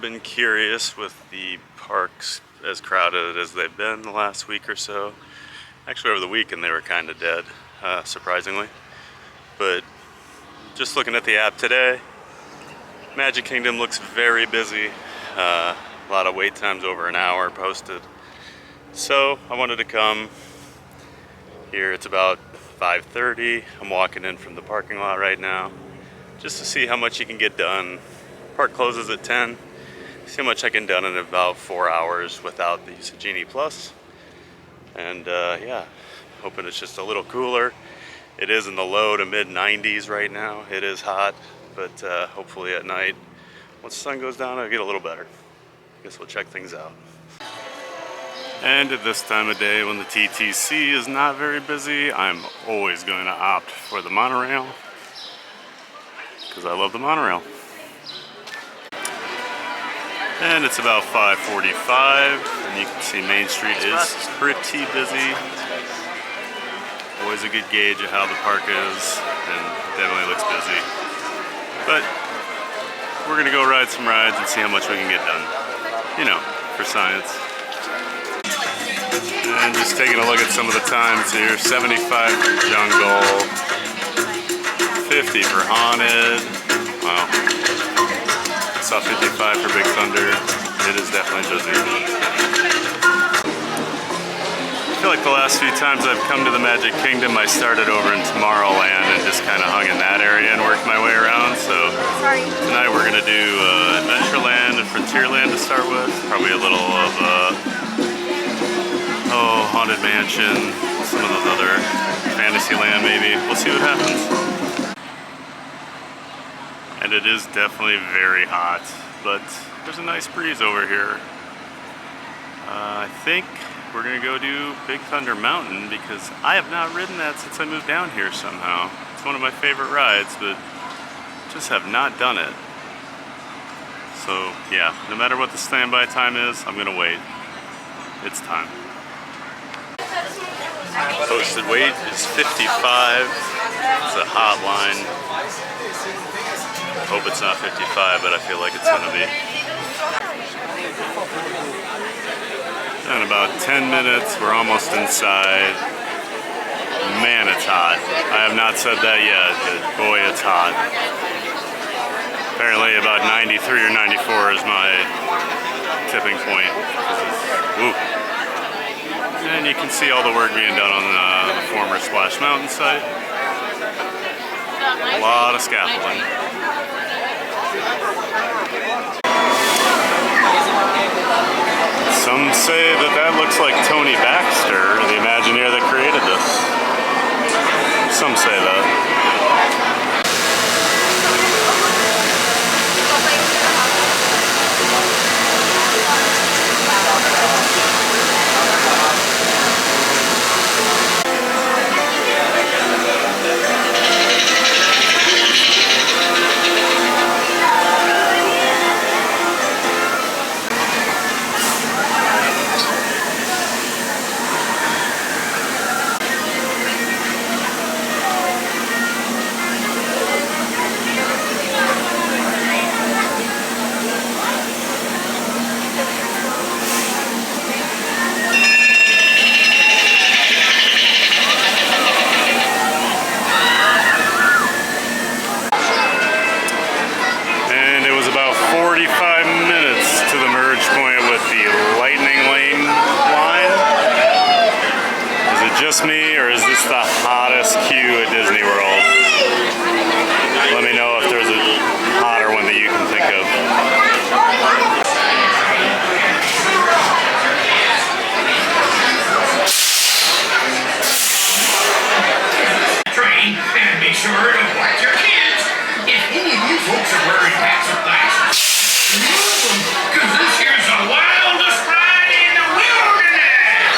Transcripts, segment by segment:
been curious with the parks as crowded as they've been the last week or so. Actually, over the weekend they were kind of dead, surprisingly. But just looking at the app today, Magic Kingdom looks very busy. A lot of wait times over an hour posted. So I wanted to come here. It's about 5:30. I'm walking in from the parking lot right now just to see how much you can get done. Park closes at 10. See how much I can done in about 4 hours without the use of Genie Plus. And yeah, hoping it's just a little cooler. It is in the low to mid 90s right now. It is hot, but hopefully at night, once the sun goes down, it'll get a little better. Guess we'll check things out. And at this time of day when the TTC is not very busy, I'm always going to opt for the monorail because I love the monorail. And it's about 5:45, and you can see Main Street is pretty busy. Always a good gauge of how the park is, and it definitely looks busy. But we're gonna go ride some rides and see how much we can get done. You know, for science. And just taking a look at some of the times here. 75 for Jungle, 50 for Haunted. Wow. I saw 55 for Big Thunder. It is definitely busy. I feel like the last few times I've come to the Magic Kingdom, I started over in Tomorrowland and just kind of hung in that area and worked my way around. So tonight we're gonna do Adventureland and Frontierland to start with. Probably a little of Haunted Mansion, some of those other Fantasyland maybe. We'll see what happens. And it is definitely very hot, but there's a nice breeze over here. I think we're gonna go do Big Thunder Mountain because I have not ridden that since I moved down here somehow. It's one of my favorite rides, but just have not done it. So yeah, no matter what the standby time is, I'm gonna wait. It's time. Posted wait is 55. It's a hot line. Hope it's not 55, but I feel like it's gonna be. In about 10 minutes, we're almost inside. Man, it's hot. I have not said that yet, but boy, it's hot. Apparently about 93 or 94 is my tipping point. Woo. And you can see all the work being done on the former Splash Mountain site. A lot of scaffolding. Some say that that looks like Tony Baxter, the Imagineer that created this. Some say that. Just me, or is this the hottest queue at Disney World? Let me know if there's a hotter one that you can think of. Train, and be sure to watch your kids. If any of you folks are wearing hats or glasses, move them, because this here's the wildest ride in the wilderness.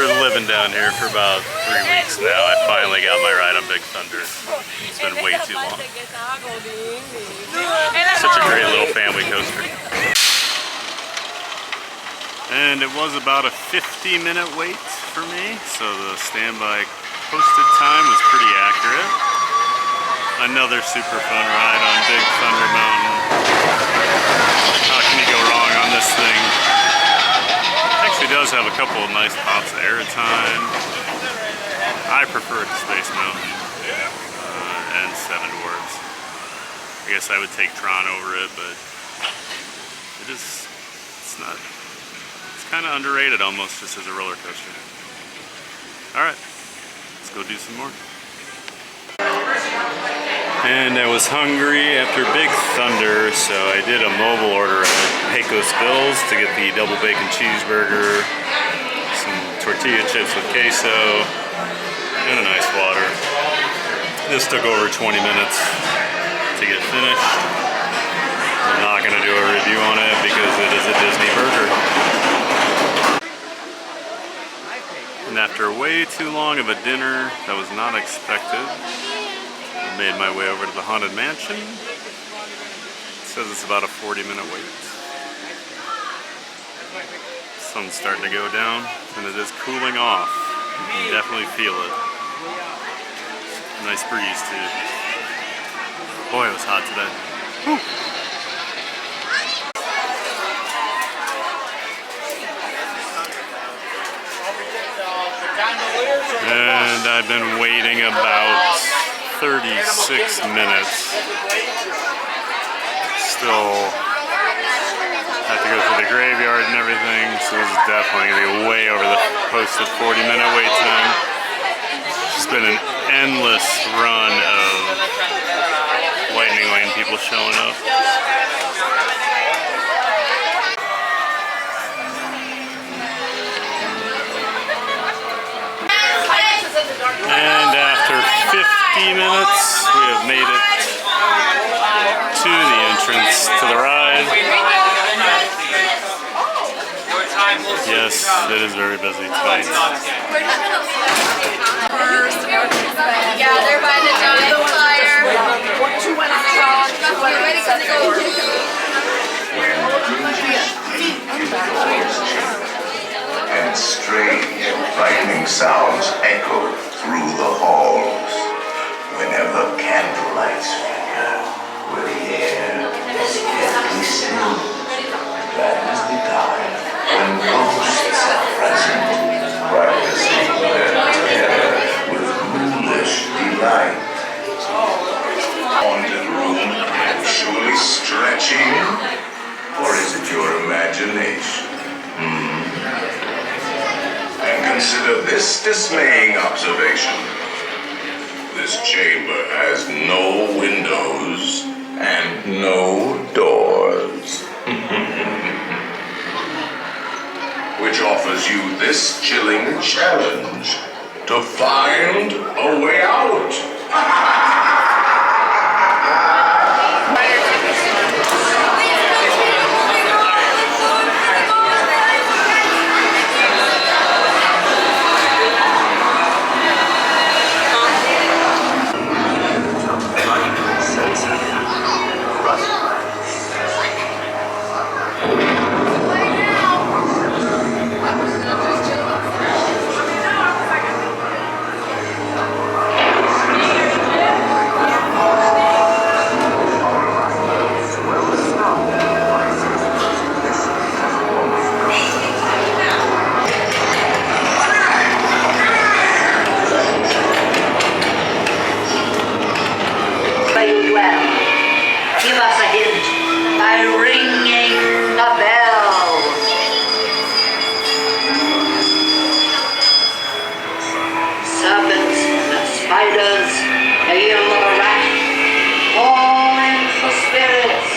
living down here for about 3 weeks now. I finally got my ride on Big Thunder. It's been way too long. Such a great little family coaster. And it was about a 50-minute wait for me, so the standby posted time was pretty accurate. Another super fun ride on Big Thunder Mountain. How can you go wrong on this thing? Actually does have a couple of nice pops of airtime. I prefer it to Space Mountain and Seven Dwarfs. I guess I would take Tron over it, but it's kind of underrated almost just as a roller coaster. Alright, let's go do some more. And I was hungry after Big Thunder, so I did a mobile order at Pecos Bills to get the double bacon cheeseburger, some tortilla chips with queso, and a nice water. This took over 20 minutes to get finished. I'm not going to do a review on it because it is a Disney burger. And after way too long of a dinner that was not expected, I made my way over to the Haunted Mansion. It says it's about a 40-minute wait. Sun's starting to go down, and it is cooling off. You can definitely feel it. Nice breeze too. Boy, it was hot today. Whew. And I've been waiting about 36 minutes. Still have to go through the graveyard and everything, so this is definitely going to be way over the posted 40-minute wait time. It's been an endless run of Lightning Lane people showing up. And after 50 minutes, we have made it to the entrance to the ride. Yes, it is very busy tonight. Yeah, they're by the giant fire. We're ready to go. And strange, frightening sounds echo through the halls whenever candlelights flicker with the air is deadly still. That is the time when ghosts are present, practicing their terror with ghoulish delight. Haunted room actually stretching? Or is it your imagination? And consider this dismaying observation. This chamber has no windows and no doors. Which offers you this chilling challenge to find a way out. Give us a hint by ringing the bell. Serpents and spiders, tail of a rat, calling for spirits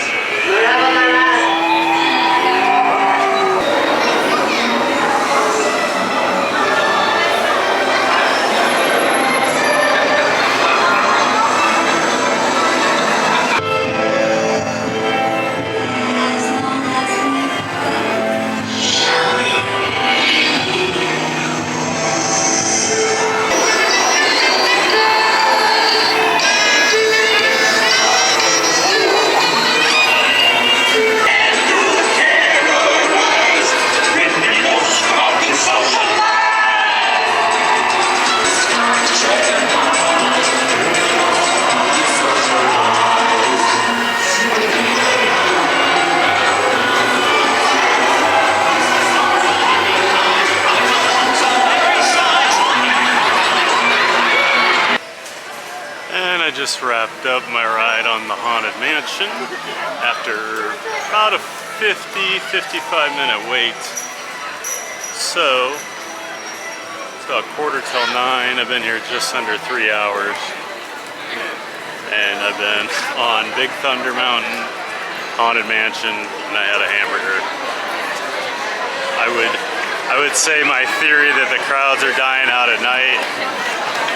wherever they're at. wrapped up my ride on the Haunted Mansion after about a 55 minute wait. So, it's about 9:15. I've been here just under 3 hours. And I've been on Big Thunder Mountain, Haunted Mansion, and I had a hamburger. I would say my theory that the crowds are dying out at night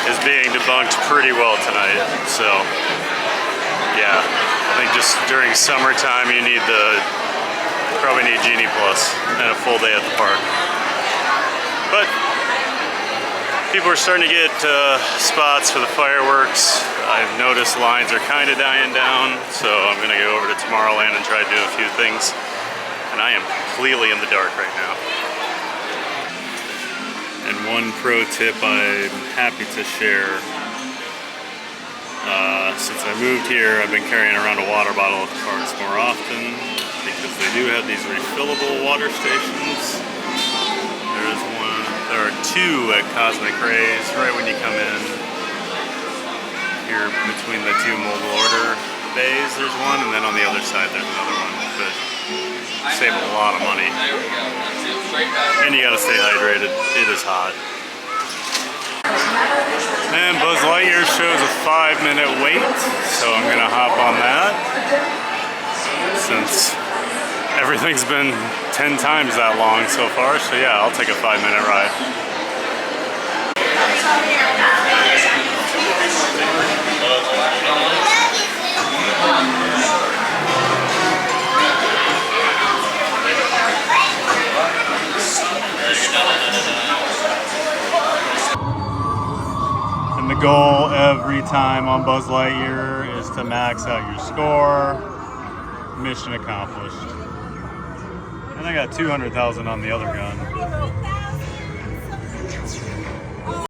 is being debunked pretty well tonight. So, yeah, I think just during summertime you probably need Genie Plus and a full day at the park. But people are starting to get spots for the fireworks. I've noticed lines are kind of dying down, so I'm gonna go over to Tomorrowland and try to do a few things. And I am completely in the dark right now. And one pro tip I'm happy to share. Since I moved here, I've been carrying around a water bottle at the parks more often because they do have these refillable water stations. There are two at Cosmic Rays right when you come in. Here between the two mobile order bays, there's one, and then on the other side there's another one. But save a lot of money. And you gotta stay hydrated. It is hot. And Buzz Lightyear shows a 5-minute wait, so I'm gonna hop on that. Since everything's been 10 times that long so far, so yeah, I'll take a 5-minute ride. And the goal every time on Buzz Lightyear is to max out your score. Mission accomplished. And I got 200,000 on the other gun.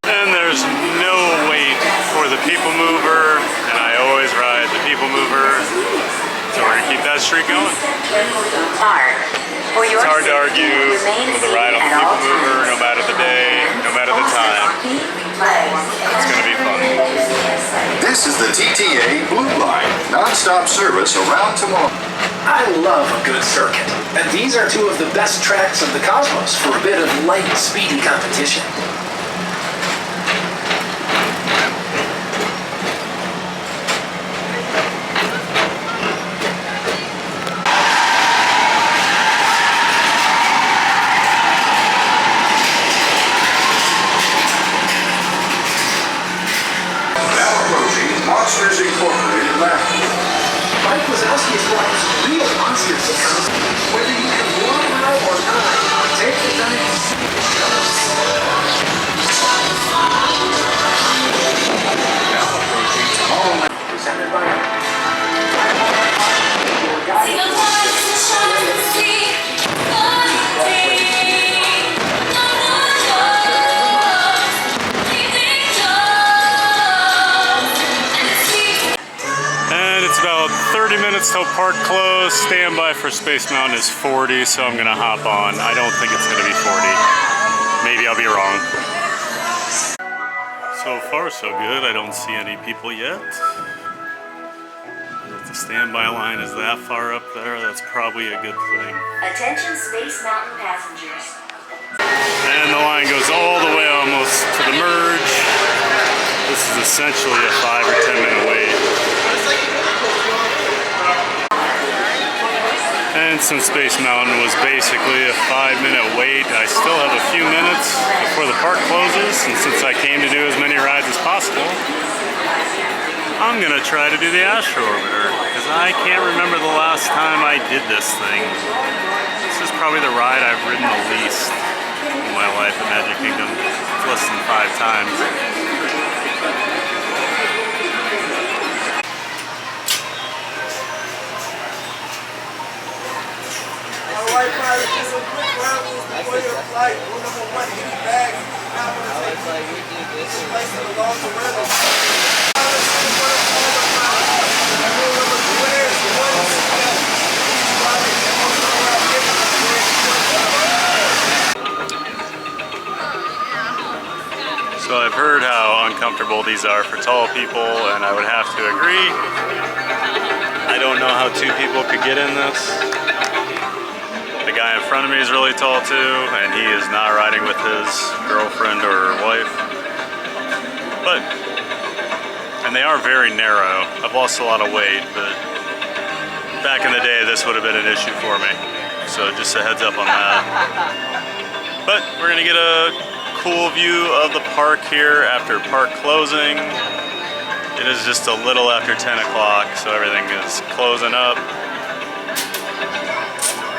And there's no wait for the People Mover, and I always ride the People Mover. So we're gonna keep that streak going. It's hard to argue with a ride on the People Mover, no matter the day, no matter the time. It's gonna be fun. This is the TTA Blue Line, non-stop service around tomorrow. I love a good circuit, and these are two of the best tracks of the cosmos for a bit of light, speedy competition. Monsters Incorporated Laughter. Mike Wazowski is one of real monsters. Whether you can walk out or not, take the time. Now approaching Tomorrowland. Presented by It's about 30 minutes till park close. Standby for Space Mountain is 40, so I'm gonna hop on. I don't think it's gonna be 40. Maybe I'll be wrong. So far, so good. I don't see any people yet. If the standby line is that far up there, that's probably a good thing. Attention Space Mountain passengers. And the line goes all the way almost to the merge. This is essentially a 5 or 10 minute wait. And since Space Mountain was basically a 5-minute wait, I still have a few minutes before the park closes, and since I came to do as many rides as possible, I'm gonna try to do the Astro Orbiter, because I can't remember the last time I did this thing. This is probably the ride I've ridden the least in my life at Magic Kingdom. It's less than 5 times. Alright, pilots, just some quick rounds before your flight. Rule number 1, any bags not going to take place in the long weather. Rule number 2 is 1 seatbelt. Please ride it and also around giving us So I've heard how uncomfortable these are for tall people, and I would have to agree. I don't know how 2 people could get in this. The guy in front of me is really tall too, and he is not riding with his girlfriend or wife. And they are very narrow. I've lost a lot of weight, but back in the day, this would have been an issue for me. So just a heads up on that. But we're gonna get a cool view of the park here after park closing. It is just a little after 10 o'clock, so everything is closing up.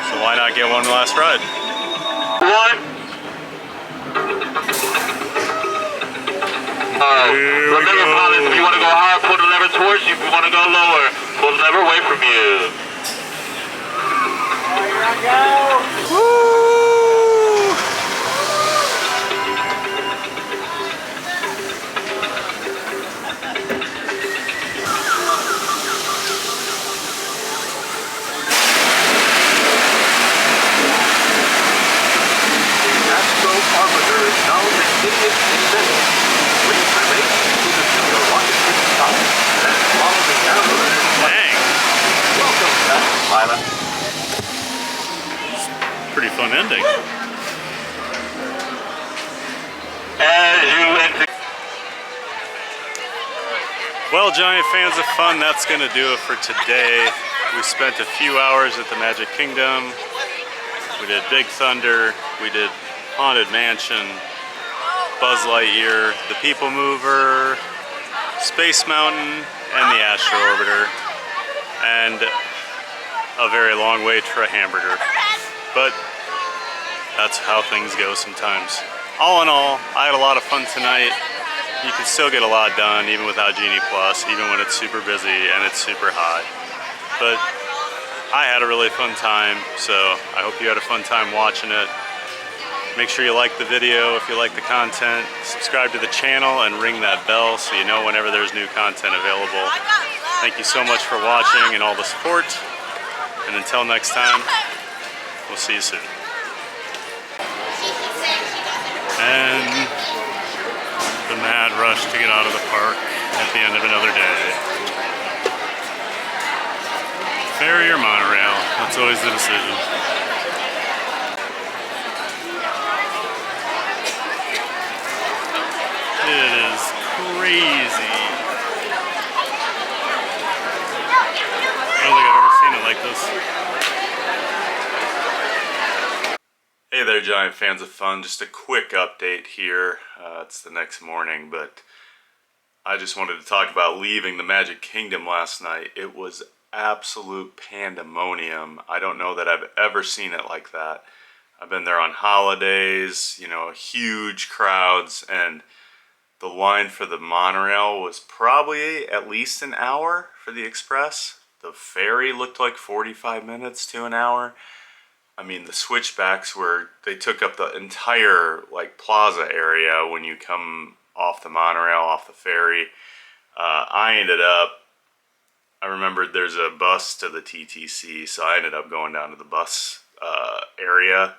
So why not get one last ride? Remember, pilots, if you want to go higher, pull the lever towards you. If you want to go lower, pull the lever away from you. Here I go. Woo! Astro Orbiter is now in its descent. Please remain seated until your rocket reaches top and follow the arrow. Dang, Welcome back, pilot. pretty fun ending. As you enter. Well, giant fans of fun, that's going to do it for today. We spent a few hours at the Magic Kingdom. We did Big Thunder, we did Haunted Mansion, Buzz Lightyear, the People Mover, Space Mountain, and the Astro Orbiter, and a very long wait for a hamburger. But that's how things go sometimes. All in all, I had a lot of fun tonight. You can still get a lot done even without Genie Plus, even when it's super busy and it's super hot. But I had a really fun time, so I hope you had a fun time watching it. Make sure you like the video if you like the content. Subscribe to the channel and ring that bell so you know whenever there's new content available. Thank you so much for watching and all the support. And until next time, we'll see you soon. And the mad rush to get out of the park at the end of another day. Ferry or monorail, that's always the decision. It is crazy. I don't think I've ever seen it like this. Hey there, giant fans of fun. Just a quick update here. It's the next morning, but I just wanted to talk about leaving the Magic Kingdom last night. It was absolute pandemonium. I don't know that I've ever seen it like that. I've been there on holidays, you know, huge crowds, and the line for the monorail was probably at least an hour for the express. The ferry looked like 45 minutes to an hour. I mean, the switchbacks they took up the entire like plaza area when you come off the monorail, off the ferry. I remembered there's a bus to the TTC, so I ended up going down to the bus area.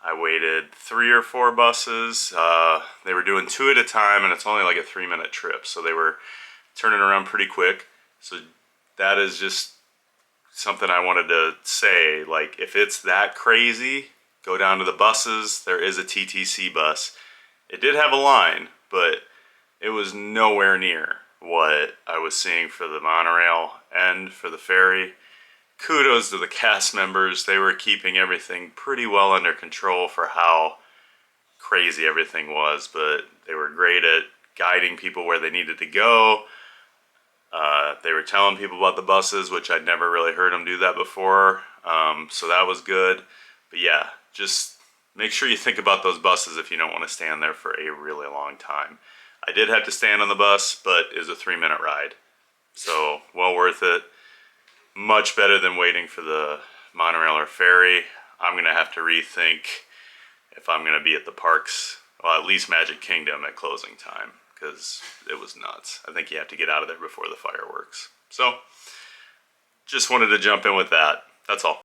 I waited 3 or 4 buses. They were doing 2 at a time, and it's only like a 3-minute trip, so they were turning around pretty quick. So that is just something I wanted to say. Like, if it's that crazy, go down to the buses. There is a TTC bus. It did have a line, but it was nowhere near what I was seeing for the monorail and for the ferry. Kudos to the cast members. They were keeping everything pretty well under control for how crazy everything was, but they were great at guiding people where they needed to go. They were telling people about the buses, which I'd never really heard them do that before, so that was good. But yeah, just make sure you think about those buses if you don't want to stand there for a really long time. I did have to stand on the bus, but it was a 3-minute ride, so well worth it. Much better than waiting for the monorail or ferry. I'm going to have to rethink if I'm going to be at the parks, well, at least Magic Kingdom at closing time, because it was nuts. I think you have to get out of there before the fireworks. So, just wanted to jump in with that. That's all.